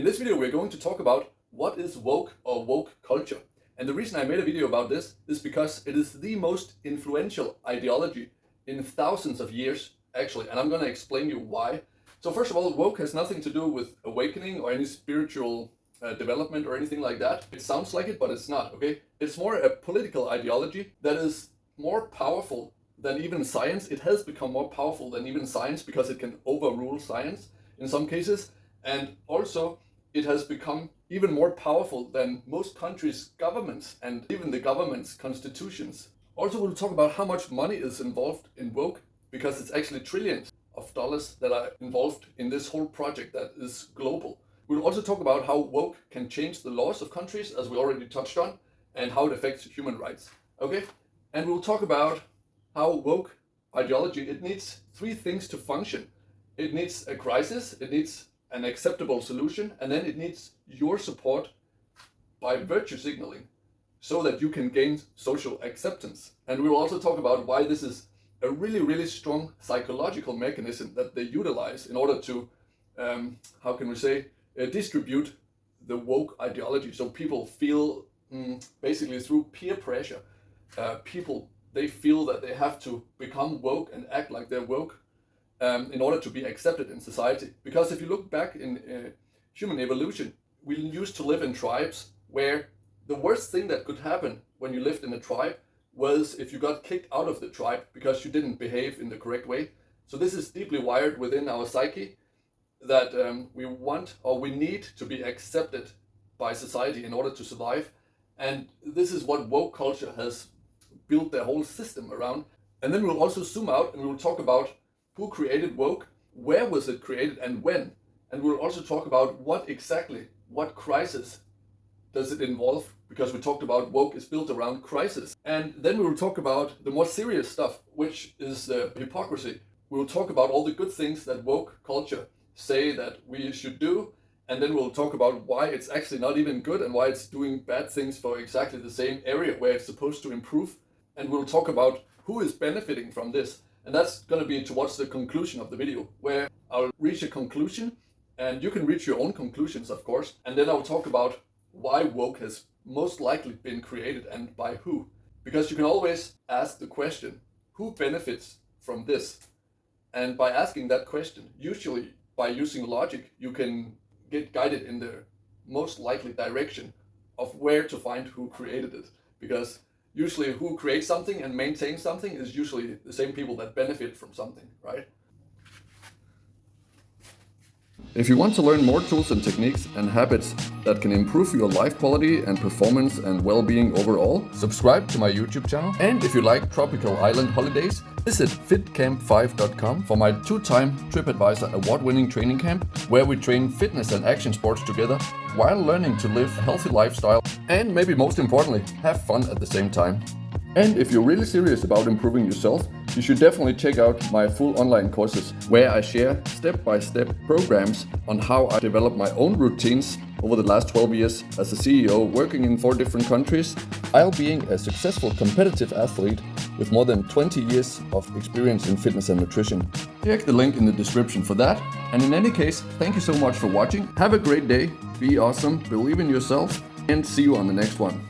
In this video, we're going to talk about what is woke or woke culture. And the reason I made a video about this is because it is the most influential ideology in thousands of years, actually. And I'm going to explain you why. So first of all, woke has nothing to do with awakening or any spiritual development or anything like that. It sounds like it, but it's not, okay? It's more a political ideology that is more powerful than even science. It has become more powerful than even science because it can overrule science in some cases. And also, it has become even more powerful than most countries' governments and even the government's constitutions. Also, we'll talk about how much money is involved in woke, because it's actually trillions of dollars that are involved in this whole project that is global. We'll also talk about how woke can change the laws of countries, as we already touched on, and how it affects human rights. Okay? And we'll talk about how woke ideology, it needs three things to function. It needs a crisis, it needs an acceptable solution, and then it needs your support by virtue signaling so that you can gain social acceptance. And we will also talk about why this is a really, really strong psychological mechanism that they utilize in order to, distribute the woke ideology. So people feel, basically through peer pressure, they feel that they have to become woke and act like they're woke in order to be accepted in society. Because if you look back in human evolution, we used to live in tribes where the worst thing that could happen when you lived in a tribe was if you got kicked out of the tribe because you didn't behave in the correct way. So this is deeply wired within our psyche that we want or we need to be accepted by society in order to survive. And this is what woke culture has built their whole system around. And then we'll also zoom out and we'll talk about who created woke, where was it created and when. And we'll also talk about what crisis does it involve, because we talked about woke is built around crisis. And then we will talk about the more serious stuff, which is hypocrisy. We will talk about all the good things that woke culture say that we should do. And then we'll talk about why it's actually not even good and why it's doing bad things for exactly the same area where it's supposed to improve. And we'll talk about who is benefiting from this. And that's going to be towards the conclusion of the video, where I'll reach a conclusion, and you can reach your own conclusions, of course. And then I'll talk about why woke has most likely been created and by who. Because you can always ask the question, who benefits from this? And by asking that question, usually by using logic, you can get guided in the most likely direction of where to find who created it. Because usually who creates something and maintains something is usually the same people that benefit from something, right? If you want to learn more tools and techniques and habits that can improve your life quality and performance and well-being overall, subscribe to my YouTube channel. And if you like tropical island holidays, visit fitcamp5.com for my 2-time TripAdvisor award-winning training camp, where we train fitness and action sports together while learning to live a healthy lifestyle and, maybe most importantly, have fun at the same time. And if you're really serious about improving yourself, you should definitely check out my full online courses, where I share step-by-step programs on how I developed my own routines over the last 12 years as a CEO, working in 4 different countries, while being a successful competitive athlete with more than 20 years of experience in fitness and nutrition. Check the link in the description for that. And in any case, thank you so much for watching. Have a great day, be awesome, believe in yourself, and see you on the next one.